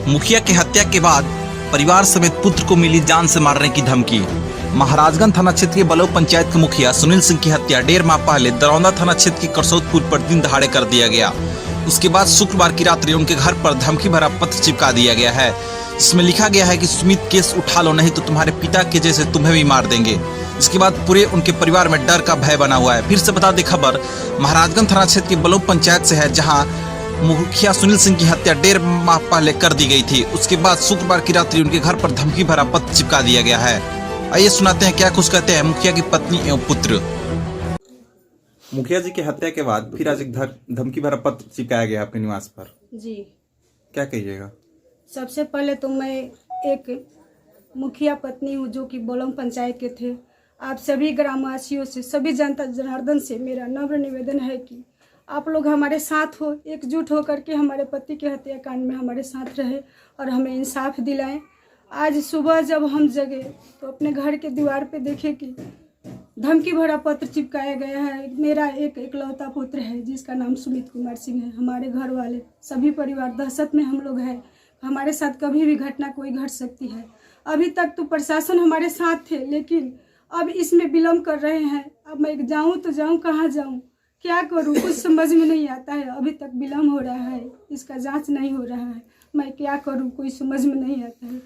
मुखिया की हत्या के बाद परिवार समेत पुत्र को मिली जान से मारने की धमकी। महाराजगंज थाना क्षेत्र के बलौर पंचायत के मुखिया सुनील सिंह की हत्या 1.5 माह पहले दरौंदा थाना क्षेत्र के करसौतपुर पर दिन दहाड़े कर दिया गया। उसके बाद शुक्रवार की रात्रि उनके घर पर धमकी भरा पत्र चिपका दिया गया है, जिसमें लिखा गया है कि सुमित केस उठा लो नहीं तो तुम्हारे पिता के जैसे तुम्हें भी मार देंगे। इसके बाद पूरे उनके परिवार में डर का भय बना हुआ है। फिर से बता दें, खबर महाराजगंज थाना क्षेत्र के बलौर पंचायत से है, जहां मुखिया सुनील सिंह की हत्या 1.5 माह पहले कर दी गई थी। उसके बाद शुक्रवार की रात्रि उनके घर पर धमकी भरा पत्र चिपका दिया गया है। आइए सुनाते हैं क्या कुछ कहते हैं मुखिया की पत्नी एवं पुत्र। मुखिया जी की हत्या के बाद फिर आज एक धमकी भरा पत्र चिपकाया गया आपके निवास पर। जी, क्या कहिएगा? सबसे पहले तो मैं एक मुखिया पत्नी हूँ जो कि बलौर पंचायत के थे। आप सभी ग्रामवासियों से, सभी जनता जनार्दन से मेरा नम्र निवेदन है कि आप लोग हमारे साथ हो, एकजुट होकर के हमारे पति के हत्याकांड में हमारे साथ रहे और हमें इंसाफ दिलाएं। आज सुबह जब हम जगे तो अपने घर के दीवार पे देखे कि धमकी भरा पत्र चिपकाया गया है। मेरा एक इकलौता पुत्र है जिसका नाम सुमित कुमार सिंह है। हमारे घर वाले सभी परिवार दहशत में हम लोग हैं। हमारे साथ कभी भी घटना कोई घट सकती है। अभी तक तो प्रशासन हमारे साथ थे, लेकिन अब इसमें विलम्ब कर रहे हैं। अब मैं जाऊं तो जाऊं, कहाँ जाऊं, क्या करूं, कुछ समझ में नहीं आता है। अभी तक विलम्ब हो रहा है, इसका जांच नहीं हो रहा है। मैं क्या करूं, कोई समझ में नहीं आता है।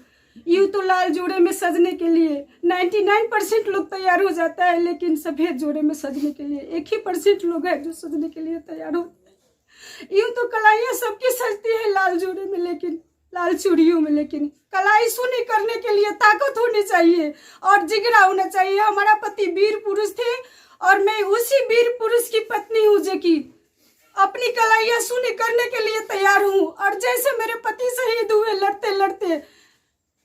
यूँ तो लाल जोड़े में सजने के लिए 99% लोग तैयार हो जाता है, लेकिन सफ़ेद जोड़े में सजने के लिए 1% लोग हैं जो सजने के लिए तैयार होते हैं। यूँ तो कलाइयाँ सबकी सजती है लाल जोड़े में, लेकिन लाल चूड़ियों में, लेकिन कलाई सुनी करने के लिए ताकत होनी चाहिए और जिगरा होना चाहिए। हमारा पति वीर पुरुष थे और मैं उसी वीर पुरुष की पत्नी हूँ जो कि अपनी कलाइयाँ सुनी करने के लिए तैयार हूँ। और जैसे मेरे पति शहीद हुए लड़ते लड़ते,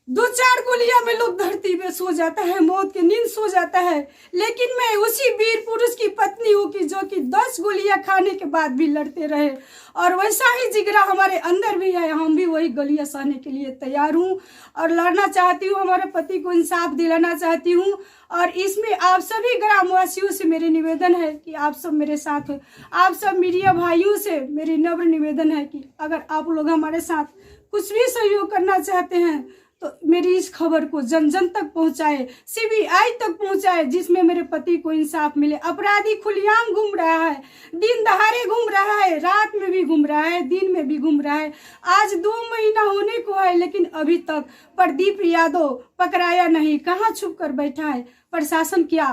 2-4 गोलियां में लोग धरती पे सो जाता है, मौत की नींद सो जाता है, लेकिन मैं उसी वीर पुरुष की पत्नी हूँ कि जो कि 10 गोलियां खाने के बाद भी लड़ते रहे। और वैसा ही जिगरा हमारे अंदर भी है, हम भी वही गोलियां सहने के लिए तैयार हूँ और लड़ना चाहती हूँ। हमारे पति को इंसाफ दिलाना चाहती हूँ। और इसमें आप सभी ग्रामवासियों से मेरी निवेदन है कि आप सब मेरे साथ हो। आप सब मीडिया भाइयों से मेरी नम्र निवेदन है कि अगर आप लोग हमारे साथ कुछ भी सहयोग करना चाहते हैं तो मेरी इस खबर को जन जन तक पहुंचाए, CBI तक पहुंचाए, जिसमें मेरे पति को इंसाफ मिले। अपराधी खुलेआम घूम रहा है, दिन दहाड़े घूम रहा है, रात में भी घूम रहा है, दिन में भी घूम रहा है। आज 2 महीना होने को है, लेकिन अभी तक प्रदीप यादव पकड़ाया नहीं। कहाँ छुप कर बैठा है? प्रशासन क्या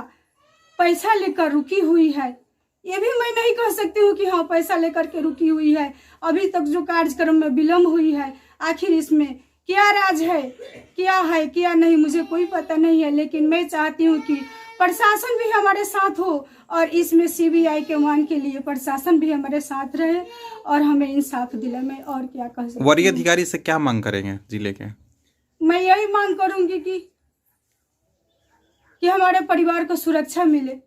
पैसा लेकर रुकी हुई है? ये भी मैं नहीं कह सकती हूँ कि हाँ पैसा लेकर के रुकी हुई है। अभी तक जो कार्यक्रम में विलम्ब हुई है, आखिर इसमें क्या राज है, क्या नहीं, मुझे कोई पता नहीं है। लेकिन मैं चाहती हूँ कि प्रशासन भी हमारे साथ हो और इसमें CBI के मांग के लिए प्रशासन भी हमारे साथ रहे और हमें इंसाफ दिलाए। मैं और क्या कह सकती हूँ? वरीय अधिकारी से क्या मांग करेंगे जिले के? मैं यही मांग करूंगी कि हमारे परिवार को सुरक्षा मिले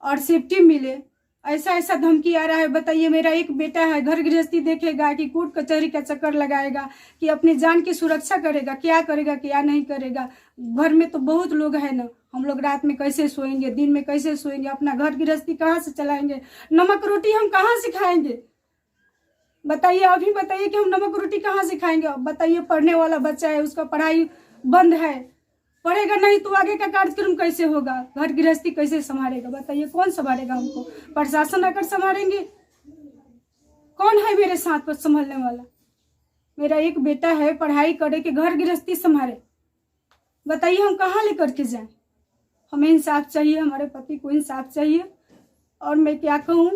और सेफ्टी मिले। ऐसा धमकी आ रहा है। बताइए, मेरा एक बेटा है, घर गृहस्थी देखेगा कि कोर्ट कचहरी का चक्कर लगाएगा कि अपनी जान की सुरक्षा करेगा? क्या करेगा, क्या नहीं करेगा? घर में तो बहुत लोग हैं ना, हम लोग रात में कैसे सोएंगे, दिन में कैसे सोएंगे, अपना घर गृहस्थी कहाँ से चलाएंगे? नमक रोटी हम कहाँ से खाएंगे? बताइए, अभी बताइए कि हम नमक रोटी कहाँ से खाएंगे? बताइए, पढ़ने वाला बच्चा है, उसका पढ़ाई बंद है, पढ़ेगा नहीं तो आगे का कार्यक्रम कैसे होगा? घर गृहस्थी कैसे संभालेगा? बताइए, कौन संभालेगा हमको? प्रशासन आकर संभालेंगे? कौन है मेरे साथ पर संभालने वाला? मेरा एक बेटा है, पढ़ाई करे कि घर गृहस्थी संभाले? बताइए, हम कहाँ लेकर के जाएं? हमें इंसाफ चाहिए, हमारे पति को इंसाफ चाहिए। और मैं क्या कहूँ,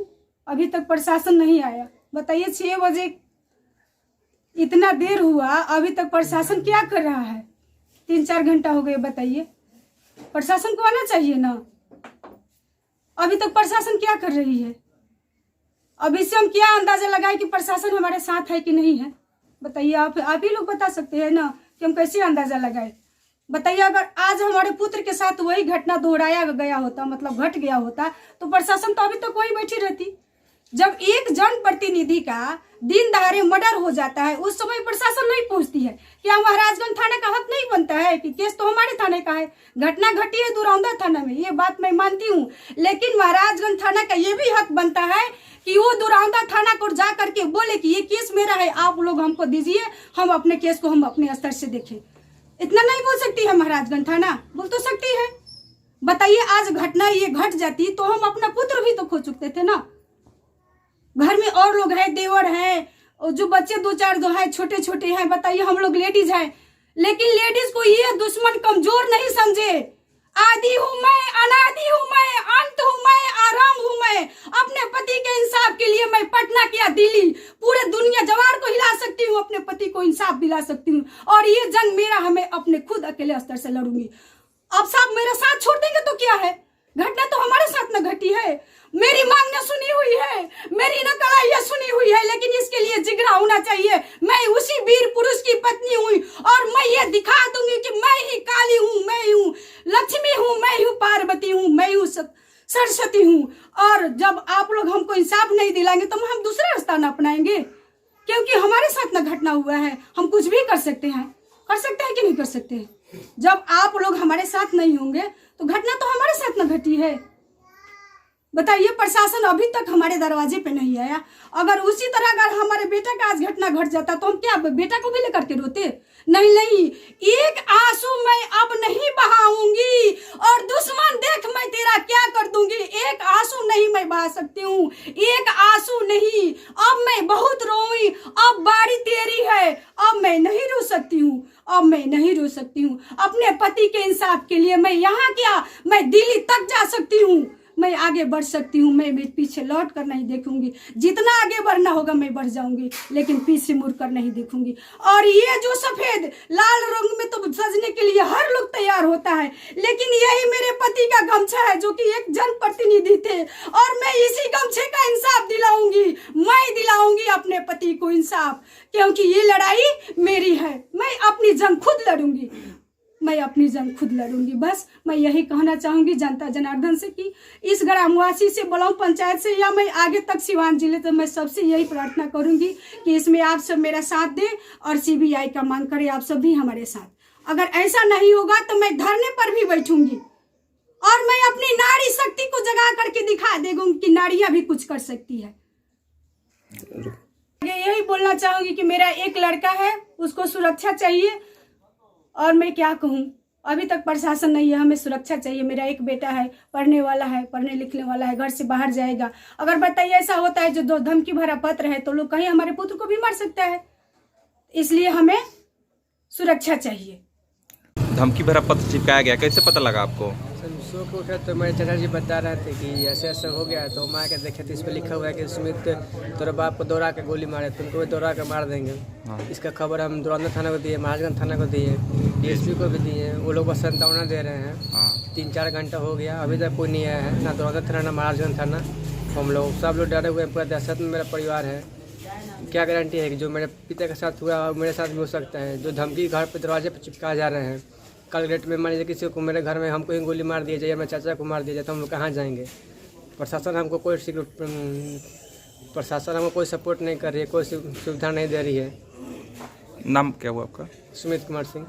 अभी तक प्रशासन नहीं आया। बताइए, 6 बजे इतना देर हुआ, अभी तक प्रशासन क्या कर रहा है? 3-4 घंटा हो गए। बताइए, प्रशासन को आना चाहिए ना। अभी तक प्रशासन क्या कर रही है? अब इससे हम क्या अंदाजा लगाए कि प्रशासन हमारे साथ है कि नहीं है? बताइए, आप ही लोग बता सकते हैं ना कि हम कैसे अंदाजा लगाए। बताइए, अगर आज हमारे पुत्र के साथ वही घटना दोहराया गया होता, मतलब घट गया होता, तो प्रशासन तो अभी तक वही बैठी रहती। जब एक जनप्रतिनिधि का दिन दहाड़े मर्डर हो जाता है उस समय प्रशासन नहीं पहुंचती है। क्या महाराजगंज थाना का हक नहीं बनता है कि केस तो हमारे थाने का है? घटना घटी है दुरौंदा थाना में, ये बात मैं मानती हूँ, लेकिन महाराजगंज थाना का ये भी हक बनता है कि वो दुरौंदा थाना को जा करके बोले कि ये केस मेरा है, आप लोग हमको दीजिए, हम अपने केस को हम अपने स्तर से देखें। इतना नहीं बोल सकती है महाराजगंज थाना? बोल तो सकती है। बताइए, आज घटना ये घट जाती तो हम अपना पुत्र भी तो खो चुकते थे ना। घर में और लोग हैं, देवर हैं, और जो बच्चे दो चार जो हैं छोटे छोटे हैं, बताइए हम लोग लेडीज हैं, लेकिन लेडीज को ये दुश्मन कमजोर नहीं समझे। आदि हूँ मैं, अनादि हूँ मैं, अंत हूँ मैं, आराम हूँ मैं। अपने पति के इंसाफ के लिए मैं पटना क्या दिल्ली पूरे दुनिया जवार को हिला सकती हूँ, अपने पति को इंसाफ दिला सकती हूँ, और ये जंग मेरा है, मैं अपने खुद अकेले स्तर से लड़ूंगी। अब साहब मेरा साथ छोड़ देंगे तो क्या है? घटना तो हमारे साथ न घटी है। मेरी मांग न सुनी हुई है, मेरी न कड़ाइयाँ सुनी हुई है, लेकिन इसके लिए जिगरा होना चाहिए। मैं उसी वीर पुरुष की पत्नी हुई और मैं ये दिखा दूंगी कि मैं ही काली हूँ, मैं हूँ लक्ष्मी हूँ, मैं हूँ पार्वती हूँ, मैं हूँ सरस्वती हूँ। और जब आप लोग हमको इंसाफ नहीं दिलाएंगे तो हम दूसरा रास्ता न अपनाएंगे, क्योंकि हमारे साथ न घटना हुआ है। हम कुछ भी कर सकते हैं कि नहीं कर सकते? जब आप लोग हमारे साथ नहीं होंगे तो घटना तो हमारे साथ न घटी है। बताइए, प्रशासन अभी तक हमारे दरवाजे पे नहीं आया। अगर उसी तरह अगर हमारे बेटा का आज घटना घट जाता तो हम क्या बेटा को भी लेकर के रोते? नहीं नहीं, एक आंसू मैं अब नहीं बहाऊंगी, और दुश्मन देख मैं तेरा क्या कर दूंगी। एक आंसू नहीं मैं बहा सकती हूँ, एक आंसू नहीं। अब मैं बहुत रोई, अब बारी तेरी है, अब मैं नहीं रो सकती हूँ, अब मैं नहीं रो सकती हूँ। अपने पति के इंसाफ के लिए मैं यहाँ क्या, मैं दिल्ली तक जा सकती हूँ, मैं आगे बढ़ सकती हूँ। मैं पीछे लौट कर नहीं देखूंगी, जितना आगे बढ़ना होगा मैं बढ़ जाऊंगी, लेकिन पीछे मुड़ कर नहीं देखूंगी। और ये जो सफेद लाल रंग में तो सजने के लिए हर लोग तैयार होता है, लेकिन यही मेरे पति का गमछा है जो कि एक जनप्रतिनिधि थे, और मैं इसी गमछे का इंसाफ दिलाऊंगी। मैं दिलाऊंगी अपने पति को इंसाफ, क्योंकि ये लड़ाई मेरी है। मैं अपनी जंग खुद लड़ूंगी, मैं अपनी जंग खुद लड़ूंगी। बस मैं यही कहना चाहूंगी जनता जनार्दन से कि इस ग्रामवासी से, बलौम पंचायत से, या मैं आगे तक सिवान जिले तो मैं सबसे यही प्रार्थना करूंगी कि इसमें आप सब मेरा साथ दें और सीबीआई का मांग करें आप सब भी हमारे साथ। अगर ऐसा नहीं होगा तो मैं धरने पर भी बैठूंगी और मैं अपनी नारी शक्ति को जगा करके दिखा दूंगी कि नारियां भी कुछ कर सकती है। यही बोलना चाहूंगी कि मेरा एक लड़का है, उसको सुरक्षा चाहिए, और मैं क्या कहूँ, अभी तक प्रशासन नहीं है, हमें सुरक्षा चाहिए। मेरा एक बेटा है, पढ़ने वाला है, पढ़ने लिखने वाला है, घर से बाहर जाएगा। अगर बताइए ऐसा होता है जो दो धमकी भरा पत्र है तो लोग कहीं हमारे पुत्र को भी मार सकता है, इसलिए हमें सुरक्षा चाहिए। धमकी भरा पत्र चिपकाया गया, कैसे पता लगा आपको? शो को उठा तो मेरे चाचा जी बता रहे थे कि ऐसे ऐसे हो गया, तो माँ के देखे थे इस पर लिखा हुआ है कि सुमित तेरे बाप को दौड़ा के गोली मारे, तुमको भी दौड़ा के मार देंगे। इसका खबर हम दुरौंदा थाना को दिए, महाराजगंज थाना को दिए, डीएसपी को भी दिए। वो लोग बस संतावना दे रहे हैं। 3-4 घंटा हो गया, अभी तक कोई नहीं आया है, ना दुरौंदा थाना ना महाराजगंज थाना। हम लोग सब लोग डरे हुए हैं, पूरा दहशत में मेरा परिवार है। क्या गारंटी है कि जो मेरे पिता के साथ हुआ मेरे साथ भी हो सकता है? जो धमकी घर पे दरवाजे पर चिपकाए जा रहे हैं, कल डेट में मान लीजिए किसी को मेरे घर में हमको ही गोली मार दिया जाए, मेरे चाचा को मार दिया जाए, तो हम लोग कहाँ जाएंगे? प्रशासन हमको कोई सपोर्ट नहीं कर रही है, कोई सुविधा नहीं दे रही है। नाम क्या हुआ आपका? सुमित कुमार सिंह।